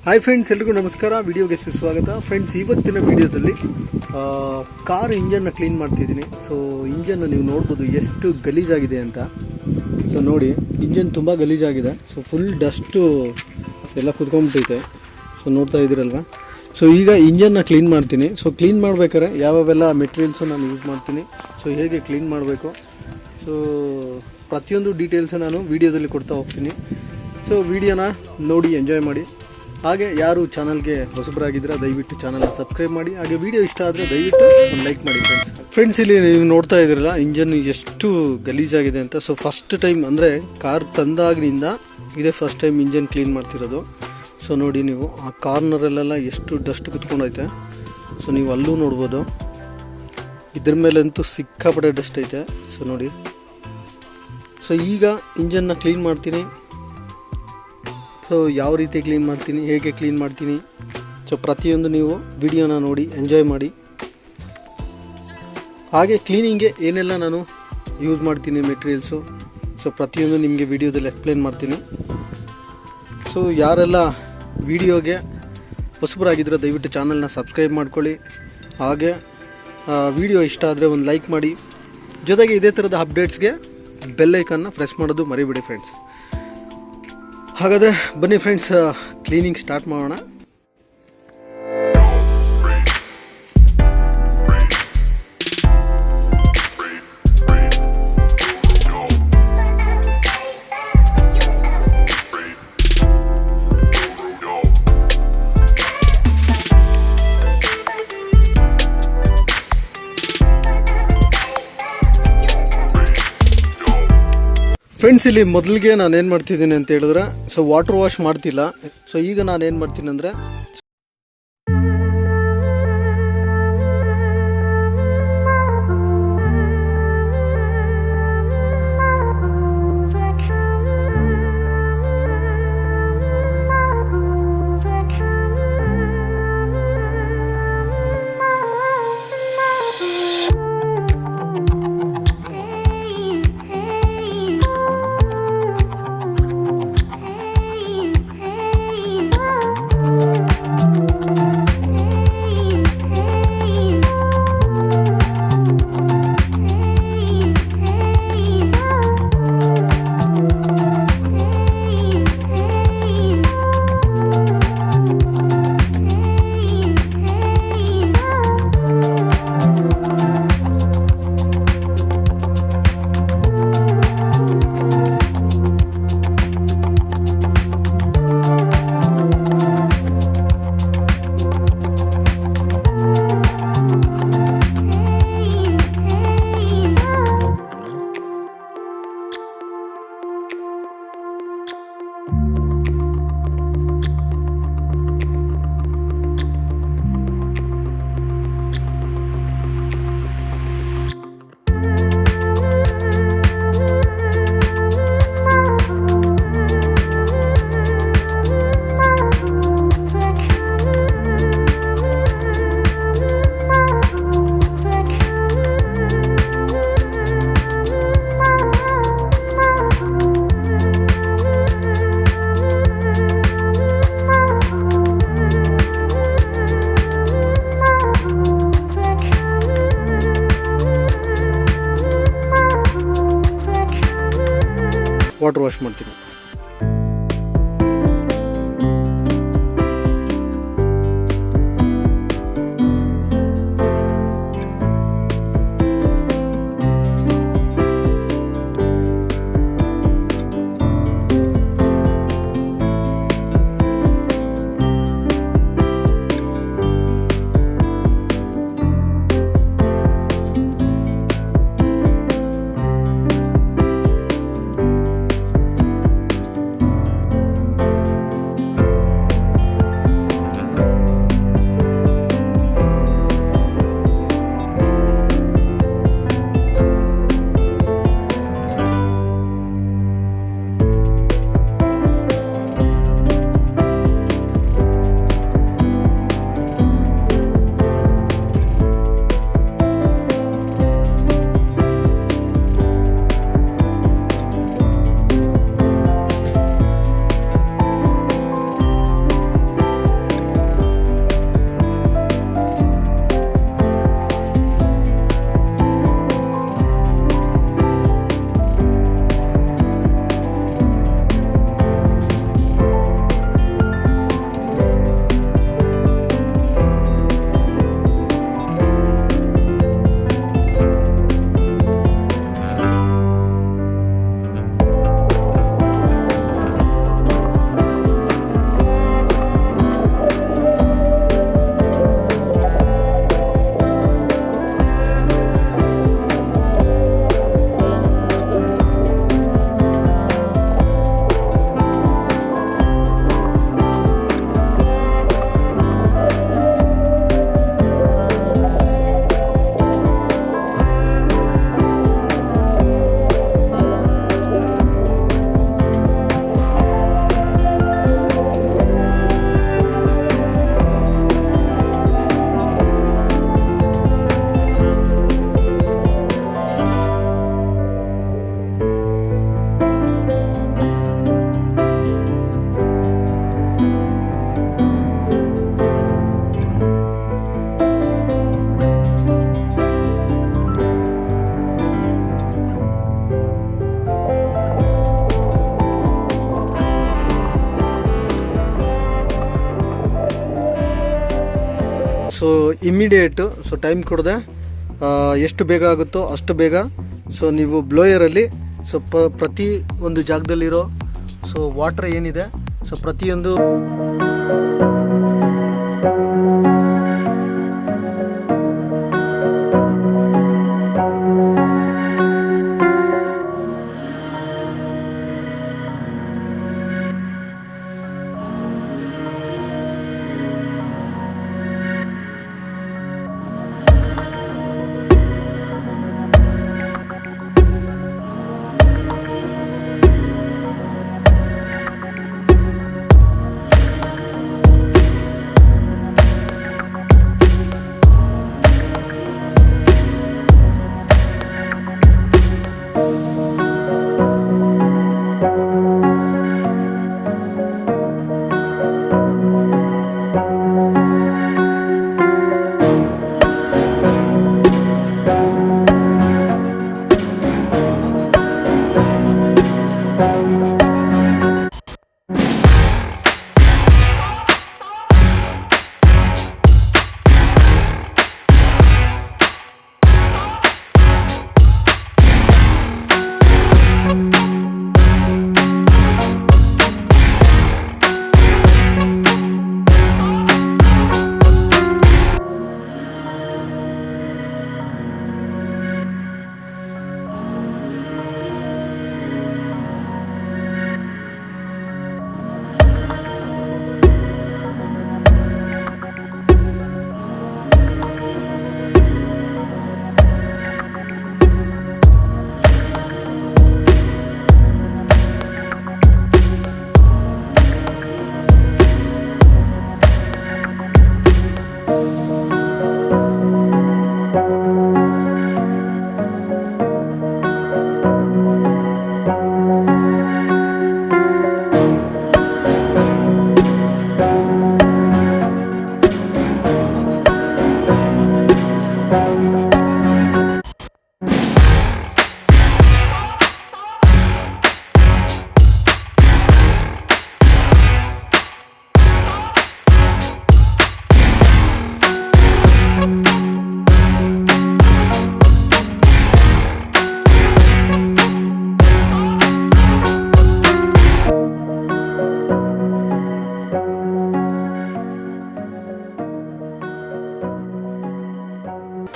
Hi friends, ಎಲ್ರಿಗೂ ನಮಸ್ಕಾರ. ವಿಡಿಯೋಗೆ ಸುಸ್ವಾಗತ. ಫ್ರೆಂಡ್ಸ್, ಇವತ್ತಿನ ವಿಡಿಯೋದಲ್ಲಿ ಕಾರ್ ಇಂಜನ್ನ ಕ್ಲೀನ್ ಮಾಡ್ತಿದ್ದೀನಿ. ಸೊ ಇಂಜನ್ನ ನೀವು ನೋಡ್ಬೋದು ಎಷ್ಟು ಗಲೀಜಾಗಿದೆ ಅಂತ. ಸೊ ನೋಡಿ, ಇಂಜನ್ ತುಂಬ ಗಲೀಜಾಗಿದೆ. ಸೊ ಫುಲ್ ಡಸ್ಟು ಎಲ್ಲ ಕುತ್ಕೊಂಡ್ಬಿಟ್ಟೈತೆ. ಸೊ ನೋಡ್ತಾ ಇದ್ದೀರಲ್ವ. ಸೊ ಈಗ ಇಂಜನ್ನ ಕ್ಲೀನ್ ಮಾಡ್ತೀನಿ. ಸೊ ಕ್ಲೀನ್ ಮಾಡ್ಬೇಕಾದ್ರೆ ಯಾವೆಲ್ಲ ಮೆಟೀರಿಯಲ್ಸು ನಾನು ಯೂಸ್ ಮಾಡ್ತೀನಿ, ಸೊ ಹೇಗೆ ಕ್ಲೀನ್ ಮಾಡಬೇಕು, ಸೊ ಪ್ರತಿಯೊಂದು ಡೀಟೇಲ್ಸು ನಾನು ವಿಡಿಯೋದಲ್ಲಿ ಕೊಡ್ತಾ ಹೋಗ್ತೀನಿ. ಸೊ ವಿಡಿಯೋನ ನೋಡಿ ಎಂಜಾಯ್ ಮಾಡಿ. ಹಾಗೆ ಯಾರು ಚಾನಲ್ಗೆ ಹೊಸಬರಾಗಿದ್ದರೆ ದಯವಿಟ್ಟು ಚಾನಲ್ನ ಸಬ್ಸ್ಕ್ರೈಬ್ ಮಾಡಿ. ಹಾಗೆ ವಿಡಿಯೋ ಇಷ್ಟ ಆದರೆ ದಯವಿಟ್ಟು ಒಂದು ಲೈಕ್ ಮಾಡಿ. ಫ್ರೆಂಡ್ಸ್, ಇಲ್ಲಿ ನೀವು ನೋಡ್ತಾ ಇದ್ದೀರಲ್ಲ ಇಂಜನ್ ಎಷ್ಟು ಗಲೀಜಾಗಿದೆ ಅಂತ. ಸೊ ಫಸ್ಟ್ ಟೈಮ್ ಅಂದರೆ ಕಾರ್ ತಂದಾಗಿನಿಂದ ಇದೇ ಫಸ್ಟ್ ಟೈಮ್ ಇಂಜನ್ ಕ್ಲೀನ್ ಮಾಡ್ತಿರೋದು. ಸೊ ನೋಡಿ, ನೀವು ಆ ಕಾರ್ನರಲ್ಲೆಲ್ಲ ಎಷ್ಟು ಡಸ್ಟ್ ಕುತ್ಕೊಂಡೈತೆ. ಸೊ ನೀವು ಅಲ್ಲೂ ನೋಡ್ಬೋದು, ಇದ್ರ ಮೇಲಂತೂ ಸಿಕ್ಕಾಪಟ್ಟೆ ಡಸ್ಟ್ ಐತೆ. ಸೊ ನೋಡಿ, ಸೊ ಈಗ ಇಂಜನ್ನ ಕ್ಲೀನ್ ಮಾಡ್ತೀನಿ. ಸೊ ಯಾವ ರೀತಿ ಕ್ಲೀನ್ ಮಾಡ್ತೀನಿ, ಹೇಗೆ ಕ್ಲೀನ್ ಮಾಡ್ತೀನಿ, ಸೊ ಪ್ರತಿಯೊಂದು ನೀವು ವಿಡಿಯೋನ ನೋಡಿ ಎಂಜಾಯ್ ಮಾಡಿ. ಹಾಗೆ ಕ್ಲೀನಿಂಗ್ಗೆ ಏನೆಲ್ಲ ನಾನು ಯೂಸ್ ಮಾಡ್ತೀನಿ ಮೆಟೀರಿಯಲ್ಸು, ಸೊ ಪ್ರತಿಯೊಂದು ನಿಮಗೆ ವಿಡಿಯೋದಲ್ಲಿ ಎಕ್ಸ್ಪ್ಲೇನ್ ಮಾಡ್ತೀನಿ. ಸೊ ಯಾರೆಲ್ಲ ವಿಡಿಯೋಗೆ ಹೊಸಬರಾಗಿದ್ದರೆ ದಯವಿಟ್ಟು ಚಾನಲ್ನ ಸಬ್ಸ್ಕ್ರೈಬ್ ಮಾಡ್ಕೊಳ್ಳಿ. ಹಾಗೆ ವಿಡಿಯೋ ಇಷ್ಟ ಆದರೆ ಒಂದು ಲೈಕ್ ಮಾಡಿ. ಜೊತೆಗೆ ಇದೇ ಥರದ ಅಪ್ಡೇಟ್ಸ್ಗೆ ಬೆಲ್ ಐಕನ್ನ ಪ್ರೆಸ್ ಮಾಡೋದು ಮರಿಬೇಡಿ ಫ್ರೆಂಡ್ಸ್. ಹಾಗಾದರೆ ಬನ್ನಿ ಫ್ರೆಂಡ್ಸ್, ಕ್ಲೀನಿಂಗ್ ಸ್ಟಾರ್ಟ್ ಮಾಡೋಣ. ಫ್ರೆಂಡ್ಸ್, ಇಲ್ಲಿ ಮೊದಲಿಗೆ ನಾನು ಏನು ಮಾಡ್ತಿದ್ದೀನಿ ಅಂತ ಹೇಳಿದ್ರೆ, ಸೊ ವಾಟರ್ ವಾಶ್ ಮಾಡ್ತಿಲ್ಲ. ಸೊ ಈಗ ನಾನು ಏನು ಮಾಡ್ತೀನಿ ಅಂದರೆ, ವಾಟರ್ ವಾಶ್ ಮಾಡ್ತೀನಿ. ಸೊ ಇಮ್ಮಿಡಿಯೇಟು, ಸೊ ಟೈಮ್ ಕೊಡದೆ ಎಷ್ಟು ಬೇಗ ಆಗುತ್ತೋ ಅಷ್ಟು ಬೇಗ ಸೊ ನೀವು ಬ್ಲೋಯರಲ್ಲಿ ಸೊ ಪ್ರತಿ ಒಂದು ಜಾಗದಲ್ಲಿರೋ ಸೊ ವಾಟರ್ ಏನಿದೆ ಸೊ ಪ್ರತಿಯೊಂದು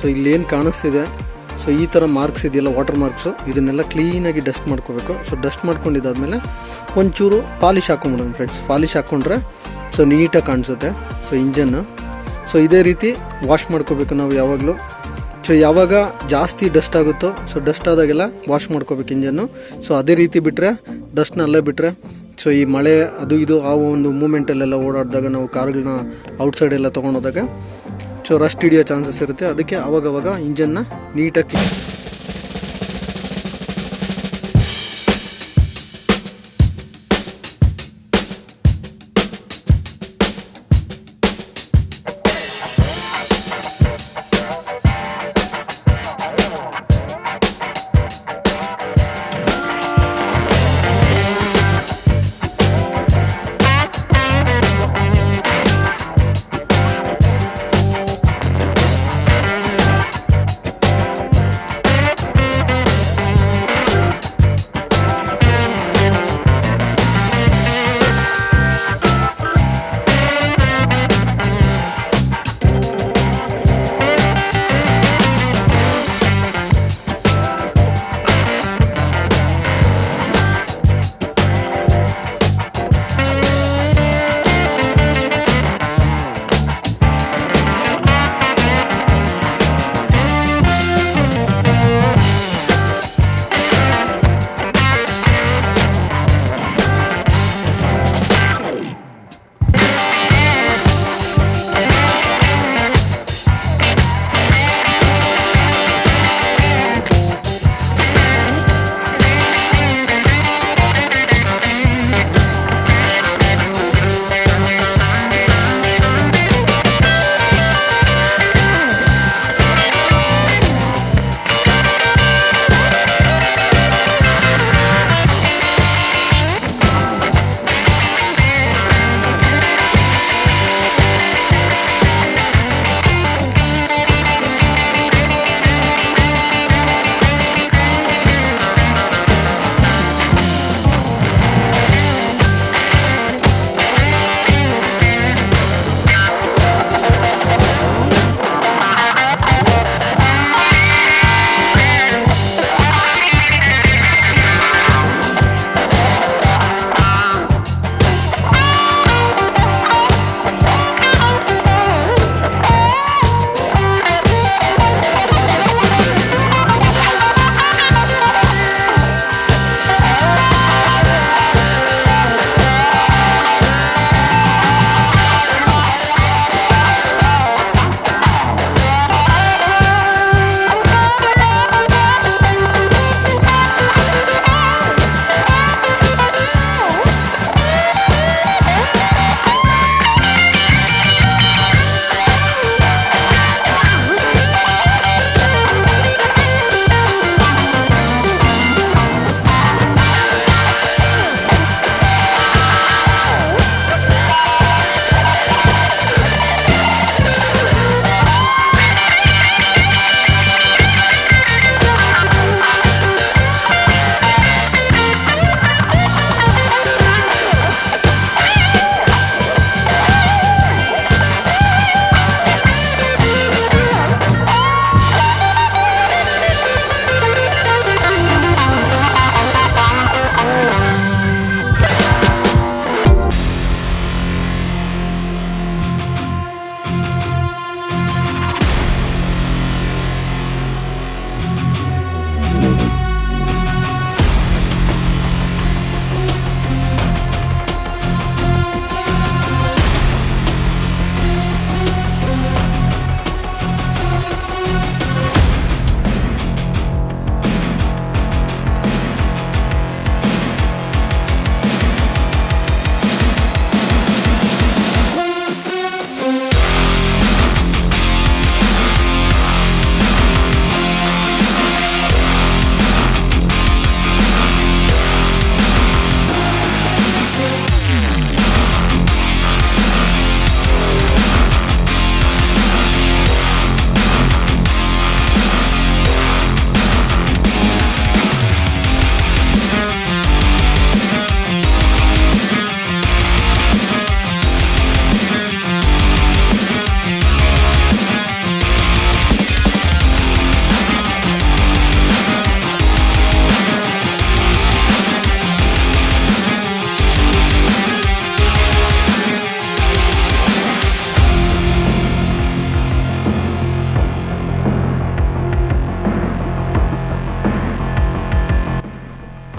ಸೊ ಇಲ್ಲೇನು ಕಾಣಿಸ್ತಿದೆ ಸೊ ಈ ಥರ ಮಾರ್ಕ್ಸ್ ಇದೆಯಲ್ಲ, ವಾಟರ್ ಮಾರ್ಕ್ಸು, ಇದನ್ನೆಲ್ಲ ಕ್ಲೀನಾಗಿ ಡಸ್ಟ್ ಮಾಡ್ಕೋಬೇಕು. ಸೊ ಡಸ್ಟ್ ಮಾಡ್ಕೊಂಡಿದ್ದಾದಮೇಲೆ ಒಂಚೂರು ಪಾಲಿಶ್ ಹಾಕ್ಕೊಂಬಿಡೋಣ ಫ್ರೆಂಡ್ಸ್. ಪಾಲಿಶ್ ಹಾಕ್ಕೊಂಡ್ರೆ ಸೊ ನೀಟಾಗಿ ಕಾಣಿಸುತ್ತೆ ಸೊ ಇಂಜನ್ನು. ಸೊ ಇದೇ ರೀತಿ ವಾಶ್ ಮಾಡ್ಕೋಬೇಕು ನಾವು ಯಾವಾಗಲೂ. ಸೊ ಯಾವಾಗ ಜಾಸ್ತಿ ಡಸ್ಟ್ ಆಗುತ್ತೋ ಸೊ ಡಸ್ಟ್ ಆದಾಗೆಲ್ಲ ವಾಶ್ ಮಾಡ್ಕೋಬೇಕು ಇಂಜನ್ನು. ಸೊ ಅದೇ ರೀತಿ ಬಿಟ್ಟರೆ, ಡಸ್ಟ್ನ ಅಲ್ಲೇ ಬಿಟ್ಟರೆ ಸೊ ಈ ಮಳೆ ಅದು ಇದು ಆ ಒಂದು ಮೂಮೆಂಟಲ್ಲೆಲ್ಲ ಓಡಾಡಿದಾಗ ನಾವು ಕಾರುಗಳನ್ನ ಔಟ್ಸೈಡೆಲ್ಲ ತೊಗೊಂಡೋದಾಗ ಸೊ ರಸ್ಟ್ ಹಿಡಿಯೋ ಚಾನ್ಸಸ್ ಇರುತ್ತೆ. ಅದಕ್ಕೆ ಅವಾಗವಾಗ ಇಂಜನ್ನ ನೀಟಾಗಿ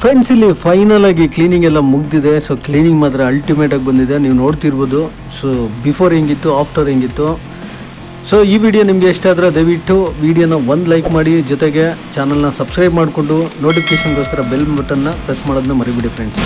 ಫ್ರೆಂಡ್ಸ್, ಇಲ್ಲಿ ಫೈನಲ್ ಆಗಿ ಕ್ಲೀನಿಂಗ್ ಎಲ್ಲ ಮುಗ್ದಿದೆ. ಸೊ ಕ್ಲೀನಿಂಗ್ ಮಾತ್ರ ಅಲ್ಟಿಮೇಟ್ ಆಗಿ ಬಂದಿದೆ, ನೀವು ನೋಡ್ತಿರ್ಬೋದು. ಸೊ ಬಿಫೋರ್ ಹೆಂಗಿತ್ತು, ಆಫ್ಟರ್ ಹೆಂಗಿತ್ತು. ಸೊ ಈ ವಿಡಿಯೋ ನಿಮಗೆ ಇಷ್ಟ ಆದರೆ ದಯವಿಟ್ಟು ವಿಡಿಯೋನ ಒಂದು ಲೈಕ್ ಮಾಡಿ, ಜೊತೆಗೆ ಚಾನಲ್ನ ಸಬ್ಸ್ಕ್ರೈಬ್ ಮಾಡಿಕೊಂಡು ನೋಟಿಫಿಕೇಷನ್ಗೋಸ್ಕರ ಬೆಲ್ ಬಟನ್ನ ಪ್ರೆಸ್ ಮಾಡೋದನ್ನ ಮರಿಬಿಡಿ ಫ್ರೆಂಡ್ಸ್.